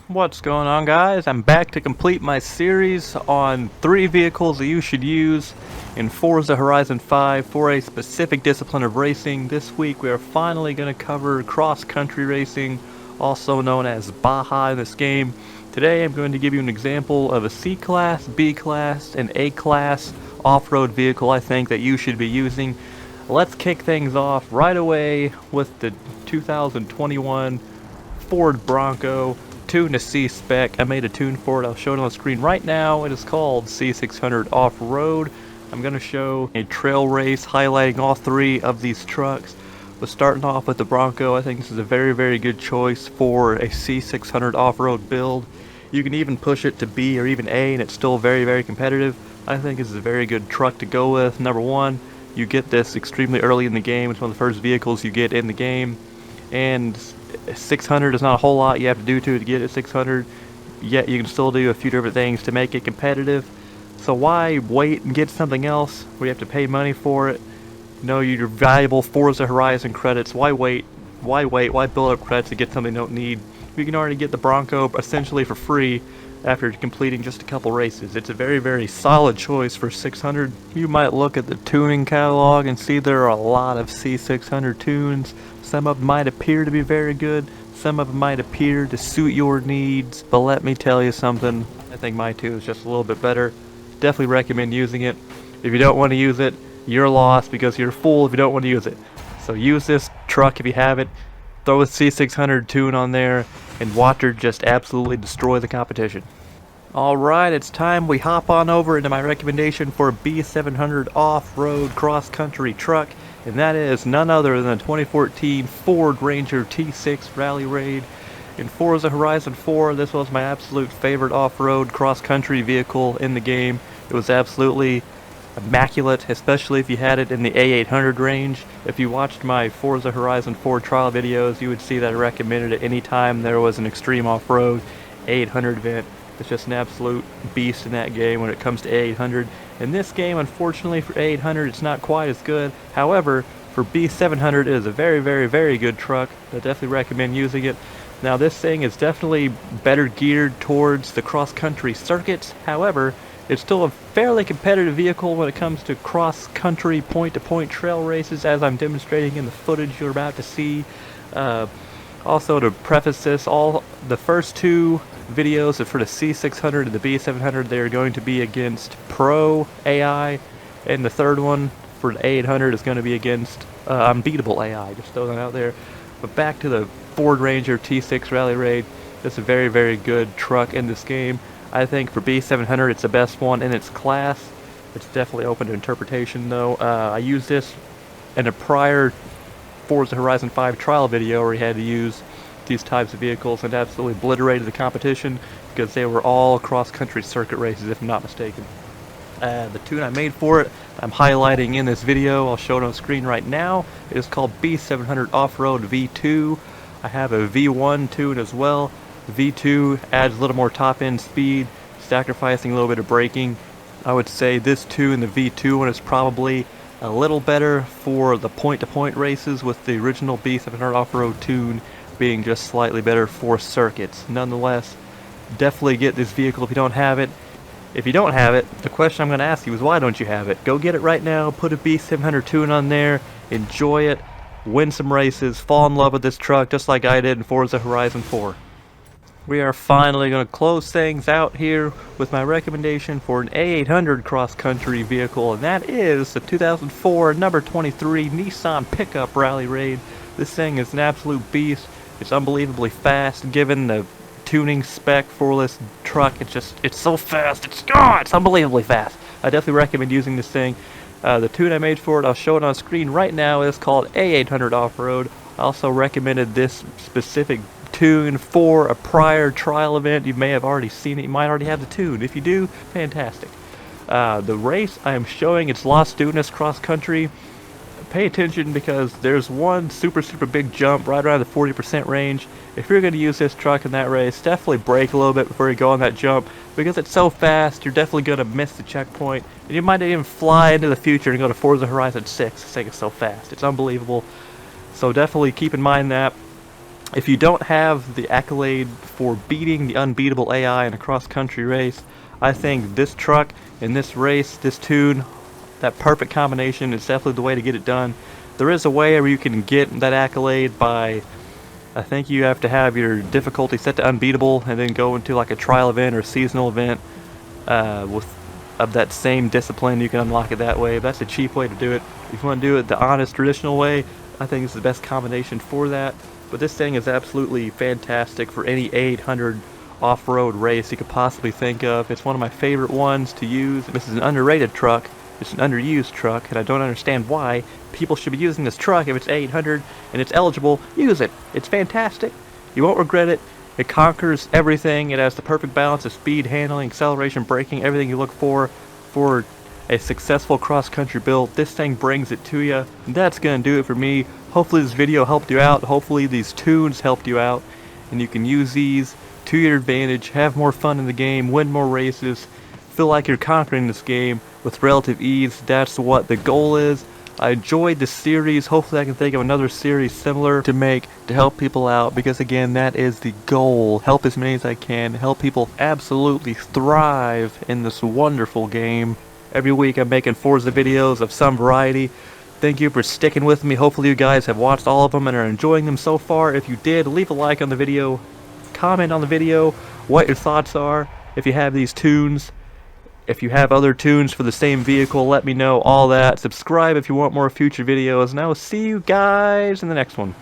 What's going on, guys? I'm back to complete my series on 3 vehicles that you should use in Forza Horizon 5 for a specific discipline of racing. This week we are finally going to cover cross-country racing, also known as Baja in this game. Today I'm going to give you an example of a C-Class, B-Class, and A-Class off-road vehicle I think that you should be using. Let's kick things off right away with the 2021 Ford Bronco. Tune to C-Spec. I made a tune for it. I'll show it on the screen right now. It is called C600 Off-Road. I'm going to show a trail race highlighting all 3 of these trucks. But starting off with the Bronco, I think this is a very good choice for a C600 off-road build. You can even push it to B or even A and it's still very competitive. I think this is a very good truck to go with. Number 1, you get this extremely early in the game. It's one of the first vehicles you get in the game. And 600 is not a whole lot you have to do to get it 600, yet you can still do a few different things to make it competitive. So why wait and get something else where you have to pay money for it? No, your valuable Forza Horizon credits. Why wait? Why build up credits to get something you don't need? You can already get the Bronco essentially for free after completing just a couple races. It's a very solid choice for 600. You might look at the tuning catalog and see there are a lot of C600 tunes. Some of them might appear to be very good, some of them might appear to suit your needs, but let me tell you something, I think my tune is just a little bit better. Definitely recommend using it. If you don't want to use it, you're lost because you're a fool if you don't want to use it. So use this truck if you have it, throw a C600 tune on there, and watch her just absolutely destroy the competition. Alright, it's time we hop on over into my recommendation for a B700 off-road cross-country truck, and that is none other than the 2014 Ford Ranger T6 Rally Raid. In Forza Horizon 4, this was my absolute favorite off-road cross-country vehicle in the game. It was absolutely immaculate, especially if you had it in the A800 range. If you watched my Forza Horizon 4 trial videos, you would see that I recommended it anytime there was an extreme off-road A800 event. It's just an absolute beast in that game when it comes to A800. In this game, unfortunately for A800, it's not quite as good. However, for B700, it is a very good truck. I definitely recommend using it. Now, this thing is definitely better geared towards the cross-country circuits. However, it's still a fairly competitive vehicle when it comes to cross-country point-to-point trail races, as I'm demonstrating in the footage you're about to see. Also, to preface this, all the first 2 videos for the C600 and the B700, they are going to be against Pro AI, and the third one for the A800 is going to be against unbeatable AI. Just throw that out there. But back to the Ford Ranger T6 Rally Raid. This is a very good truck in this game. I think for B700 it's the best one in its class. It's definitely open to interpretation though. I used this in a prior Forza Horizon 5 trial video where he had to use these types of vehicles and absolutely obliterated the competition because they were all cross-country circuit races if I'm not mistaken. The tune I made for it, I'm highlighting in this video. I'll show it on the screen right now. It is called B700 Off-Road V2. I have a V1 tune as well. V2 adds a little more top-end speed, sacrificing a little bit of braking. I would say this tune, the V2 one, is probably a little better for the point-to-point races, with the original B700 off-road tune being just slightly better for circuits. Nonetheless, definitely get this vehicle if you don't have it. If you don't have it, the question I'm going to ask you is why don't you have it? Go get it right now, put a B700 tune on there, enjoy it, win some races, fall in love with this truck just like I did in Forza Horizon 4. We are finally going to close things out here with my recommendation for an A800 cross-country vehicle, and that is the 2004 number 23 Nissan pickup Rally Raid. This thing is an absolute beast. It's unbelievably fast given the tuning spec for this truck. It's so fast. It's unbelievably fast. I definitely recommend using this thing. The tune I made for it, I'll show it on screen right now. It's called A800 Off-Road. I also recommended this specific tune for a prior trial event. You may have already seen it. You might already have the tune. If you do, fantastic. The race I am showing, it's Las Dunas cross country. Pay attention because there's one super big jump right around the 40% range. If you're going to use this truck in that race, definitely brake a little bit before you go on that jump, because it's so fast you're definitely going to miss the checkpoint, and you might even fly into the future and go to Forza Horizon 6. This thing is so fast. It's unbelievable. So definitely keep in mind that. If you don't have the accolade for beating the unbeatable AI in a cross-country race, I think this truck in this race, this tune, that perfect combination is definitely the way to get it done. There is a way where you can get that accolade by, I think you have to have your difficulty set to unbeatable and then go into like a trial event or a seasonal event with of that same discipline. You can unlock it that way. That's a cheap way to do it. If you want to do it the honest, traditional way, I think it's the best combination for that. But this thing is absolutely fantastic for any 800 off-road race you could possibly think of. It's one of my favorite ones to use. This is an underrated truck. It's an underused truck, and I don't understand why people should be using this truck. If it's 800 and it's eligible, use it. It's fantastic. You won't regret it. It conquers everything. It has the perfect balance of speed, handling, acceleration, braking, everything you look for a successful cross-country build. This thing brings it to you. And that's going to do it for me. Hopefully this video helped you out. Hopefully these tunes helped you out. And you can use these to your advantage, have more fun in the game, win more races, feel like you're conquering this game with relative ease. That's what the goal is. I enjoyed this series. Hopefully I can think of another series similar to make to help people out, because again, that is the goal. Help as many as I can. Help people absolutely thrive in this wonderful game. Every week I'm making Forza videos of some variety. Thank you for sticking with me. Hopefully you guys have watched all of them and are enjoying them so far. If you did, leave a like on the video. Comment on the video what your thoughts are. If you have these tunes, if you have other tunes for the same vehicle, let me know all that. Subscribe if you want more future videos, and I will see you guys in the next one.